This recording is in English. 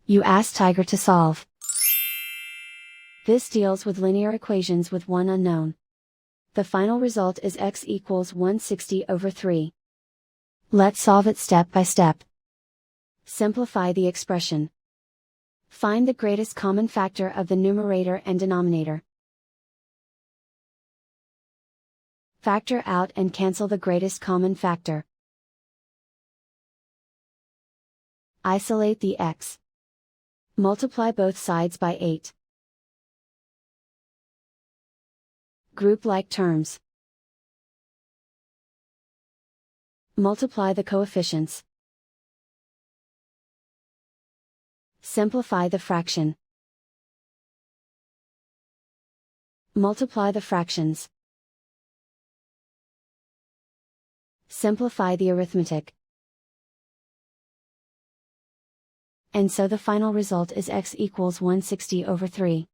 You ask Tiger to solve. This deals with linear equations with one unknown. The final result is x equals 160/3. Let's solve it step by step. Simplify the expression. Find the greatest common factor of the numerator and denominator. Factor out and cancel the greatest common factor. Isolate the x. Multiply both sides by 8. Group like terms. Multiply the coefficients. Simplify the fraction. Multiply the fractions. Simplify the arithmetic. And so the final result is x equals 160/3.